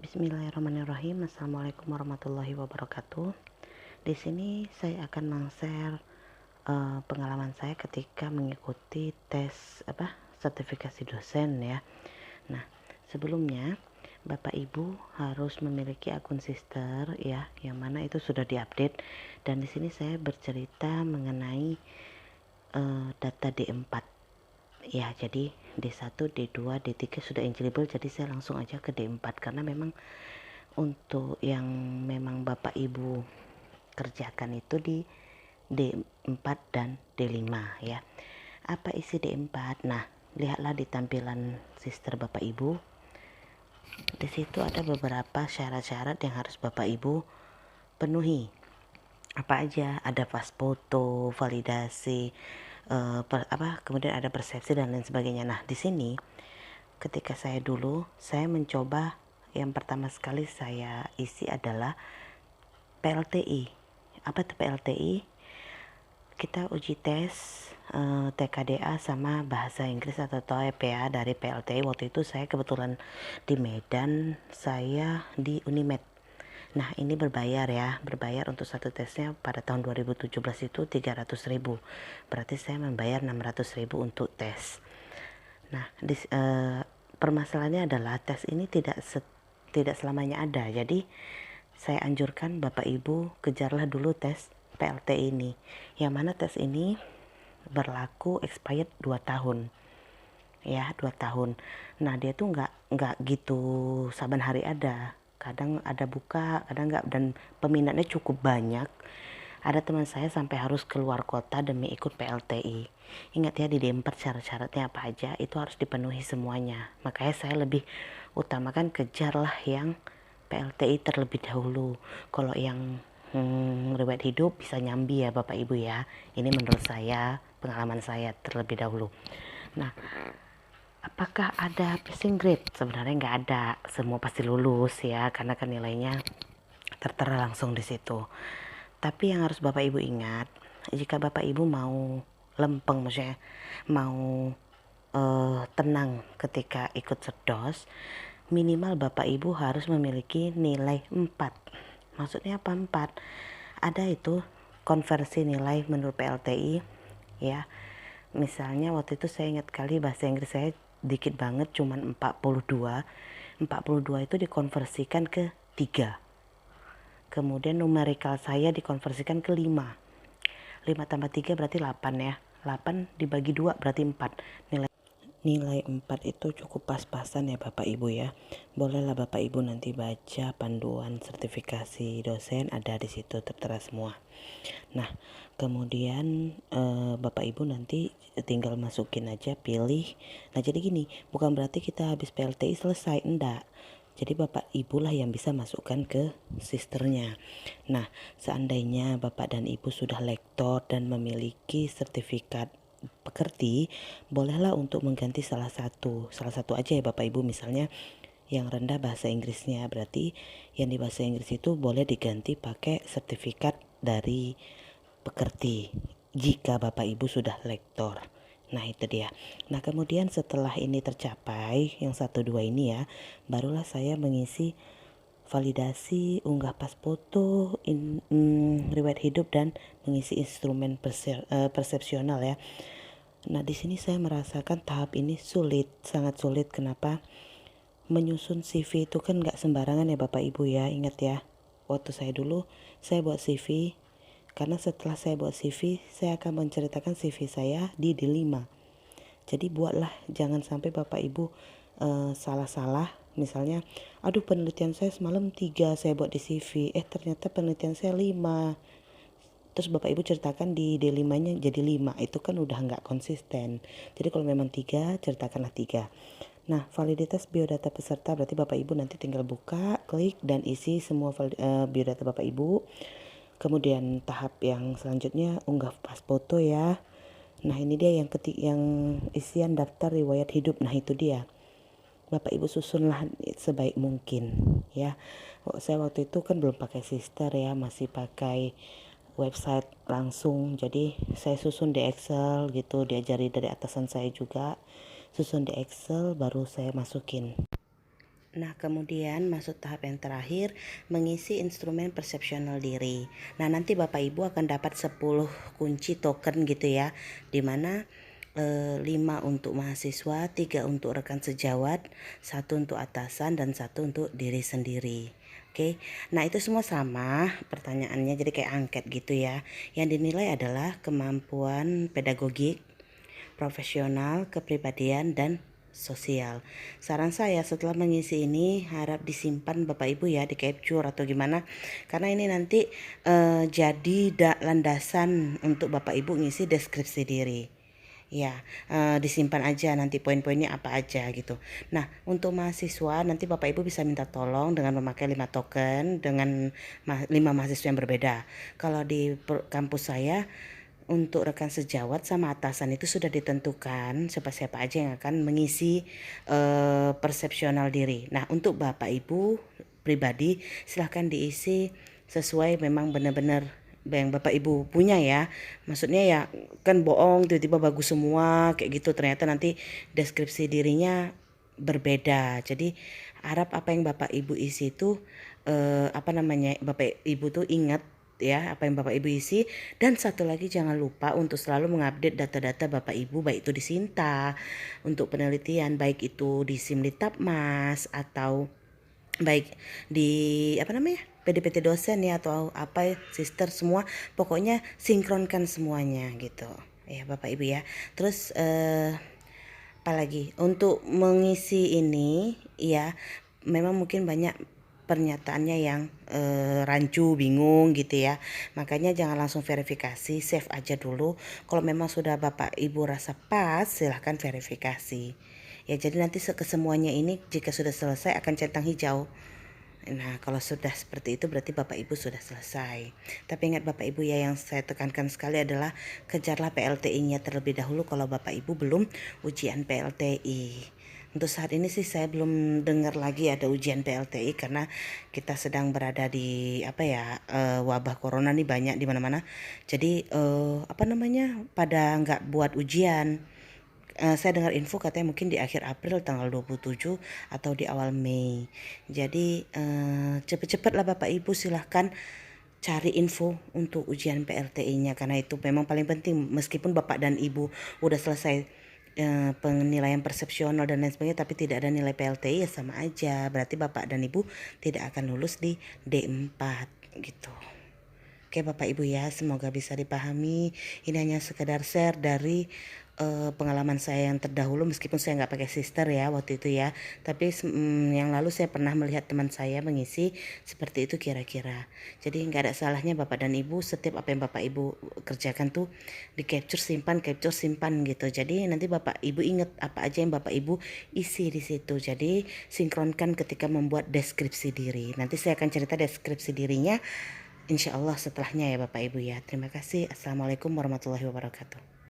Bismillahirrahmanirrahim. Assalamualaikum warahmatullahi wabarakatuh. Di sini saya akan meng-share pengalaman saya ketika mengikuti tes sertifikasi dosen ya. Nah, sebelumnya Bapak Ibu harus memiliki akun Sister ya, yang mana itu sudah diupdate, dan di sini saya bercerita mengenai data D4 ya. Jadi D1, D2, D3 sudah eligible, jadi saya langsung aja ke D4 karena memang untuk yang memang Bapak Ibu kerjakan itu di D4 dan D5 ya. Apa isi D4? Nah, lihatlah di tampilan Sister Bapak Ibu. Di situ ada beberapa syarat-syarat yang harus Bapak Ibu penuhi. Apa aja? Ada pas foto, validasi, kemudian ada persepsi dan lain sebagainya. Nah, di sini ketika saya mencoba, yang pertama sekali saya isi adalah PLTI. Apa itu PLTI? Kita uji tes TKDA sama bahasa Inggris atau TOEIC ya dari PLTI. Waktu itu saya kebetulan di Medan, saya di Unimed. Nah, ini berbayar ya, berbayar untuk satu tesnya pada tahun 2017 itu 300.000. Berarti saya membayar 600.000 untuk tes. Nah, permasalahannya adalah tes ini tidak selamanya ada. Jadi saya anjurkan Bapak Ibu kejarlah dulu tes PLT ini. Yang mana tes ini berlaku expired 2 tahun. Ya, 2 tahun. Nah, dia tuh nggak gitu saban hari ada. Kadang ada buka, kadang nggak, dan peminatnya cukup banyak. Ada teman saya sampai harus keluar kota demi ikut PLTI. Ingat ya, di D4 syarat-syaratnya apa aja itu harus dipenuhi semuanya. Makanya saya lebih utamakan kejarlah yang PLTI terlebih dahulu. Kalau yang riwayat hidup bisa nyambi ya Bapak Ibu ya. Ini menurut saya, pengalaman saya terlebih dahulu. Nah, apakah ada passing grade? Sebenarnya nggak ada, semua pasti lulus ya, karena kan nilainya tertera langsung di situ. Tapi yang harus Bapak Ibu ingat, jika Bapak Ibu mau lempeng, maksudnya mau tenang ketika ikut cerdos, minimal Bapak Ibu harus memiliki nilai 4. Maksudnya apa 4? Ada itu konversi nilai menurut PLTI ya. Misalnya waktu itu saya ingat kali bahasa Inggris saya dikit banget, cuman 42. 42 itu dikonversikan ke 3. Kemudian numerikal saya dikonversikan ke 5. 5 tambah 3 berarti 8 ya. 8 dibagi 2 berarti 4. Nilai 4 itu cukup pas-pasan ya Bapak Ibu ya. Bolehlah Bapak Ibu nanti baca panduan sertifikasi dosen, ada di situ tertera semua. Nah, kemudian Bapak Ibu nanti tinggal masukin aja, pilih. Nah, jadi gini, bukan berarti kita habis PLTI selesai, enggak. Jadi Bapak Ibu lah yang bisa masukkan ke sisternya. Nah, seandainya Bapak dan Ibu sudah lektor dan memiliki sertifikat pekerti, bolehlah untuk mengganti salah satu aja ya Bapak Ibu. Misalnya yang rendah bahasa Inggrisnya, berarti yang di bahasa Inggris itu boleh diganti pakai sertifikat dari pekerti jika Bapak Ibu sudah lektor. Nah, itu dia. Nah, kemudian setelah ini tercapai yang 1-2 ini ya, barulah saya mengisi validasi, unggah pas foto, riwayat hidup, dan mengisi instrumen persepsional ya. Nah, di sini saya merasakan tahap ini sulit, sangat sulit. Kenapa? Menyusun CV itu kan nggak sembarangan ya Bapak Ibu ya. Ingat ya, waktu saya dulu saya buat CV, karena setelah saya buat CV, saya akan menceritakan CV saya di D5. Jadi buatlah, jangan sampai Bapak Ibu salah-salah. Misalnya, aduh penelitian saya semalam 3 saya buat di CV, ternyata penelitian saya 5. Terus Bapak Ibu ceritakan di D5-nya jadi 5, itu kan udah nggak konsisten. Jadi kalau memang 3, ceritakanlah 3. Nah, validitas biodata peserta berarti Bapak Ibu nanti tinggal buka, klik, dan isi semua biodata Bapak Ibu. Kemudian tahap yang selanjutnya unggah pas foto ya. Nah, ini dia yang isian daftar riwayat hidup. Nah, itu dia. Bapak Ibu susunlah sebaik mungkin ya. Saya waktu itu kan belum pakai sister ya, masih pakai website langsung. Jadi saya susun di Excel gitu, diajari dari atasan saya juga. Susun di Excel baru saya masukin. Nah, kemudian masuk tahap yang terakhir, mengisi instrumen persepsional diri. Nah, nanti Bapak Ibu akan dapat 10 kunci token gitu ya, dimana 5 untuk mahasiswa, 3 untuk rekan sejawat, 1 untuk atasan, dan 1 untuk diri sendiri. Oke, nah itu semua sama pertanyaannya, jadi kayak angket gitu ya. Yang dinilai adalah kemampuan pedagogik, profesional, kepribadian, dan sosial. Saran saya setelah mengisi ini harap disimpan Bapak Ibu ya, di capture atau gimana, karena ini nanti jadi landasan untuk Bapak Ibu ngisi deskripsi diri. Ya, disimpan aja nanti poin-poinnya apa aja gitu. Nah, untuk mahasiswa nanti Bapak Ibu bisa minta tolong dengan memakai 5 token dengan 5 mahasiswa yang berbeda. Kalau di kampus saya untuk rekan sejawat sama atasan itu sudah ditentukan siapa-siapa aja yang akan mengisi persepsional diri. Nah, untuk Bapak Ibu pribadi silahkan diisi sesuai memang benar-benar yang Bapak Ibu punya ya. Maksudnya ya kan bohong tiba-tiba bagus semua kayak gitu, ternyata nanti deskripsi dirinya berbeda. Jadi harap apa yang Bapak Ibu isi itu Bapak Ibu tuh ingat ya apa yang Bapak Ibu isi. Dan satu lagi, jangan lupa untuk selalu mengupdate data-data Bapak Ibu, baik itu di Sinta untuk penelitian, baik itu di Simlitapmas, atau baik di PDPT dosen ya, atau apa sister, semua pokoknya sinkronkan semuanya gitu ya Bapak Ibu ya. Terus apalagi untuk mengisi ini ya, memang mungkin banyak pernyataannya yang rancu, bingung gitu ya. Makanya jangan langsung verifikasi, save aja dulu. Kalau memang sudah Bapak Ibu rasa pas, silahkan verifikasi. Ya, jadi nanti kesemuanya ini jika sudah selesai akan centang hijau. Nah, kalau sudah seperti itu berarti Bapak Ibu sudah selesai. Tapi ingat Bapak Ibu ya, yang saya tekankan sekali adalah kejarlah PLTI-nya terlebih dahulu kalau Bapak Ibu belum ujian PLTI. Untuk saat ini sih saya belum dengar lagi ada ujian PLTI karena kita sedang berada di wabah corona nih banyak di mana-mana. Jadi pada nggak buat ujian. Saya dengar info katanya mungkin di akhir April tanggal 27 atau di awal Mei. Jadi cepet-cepet lah Bapak Ibu, silahkan cari info untuk ujian PLTI-nya karena itu memang paling penting. Meskipun Bapak dan Ibu udah selesai penilaian persepsional dan lain sebagainya tapi tidak ada nilai PLTI, ya sama aja. Berarti Bapak dan Ibu tidak akan lulus di D4 gitu. Oke Bapak Ibu ya, semoga bisa dipahami. Ini hanya sekedar share dari pengalaman saya yang terdahulu, meskipun saya nggak pakai sister ya waktu itu ya. Tapi yang lalu saya pernah melihat teman saya mengisi seperti itu kira-kira. Jadi nggak ada salahnya Bapak dan Ibu, setiap apa yang Bapak Ibu kerjakan tuh di capture simpan gitu. Jadi nanti Bapak Ibu ingat apa aja yang Bapak Ibu isi di situ. Jadi sinkronkan ketika membuat deskripsi diri. Nanti saya akan cerita deskripsi dirinya Insya Allah setelahnya ya Bapak Ibu ya. Terima kasih. Assalamualaikum warahmatullahi wabarakatuh.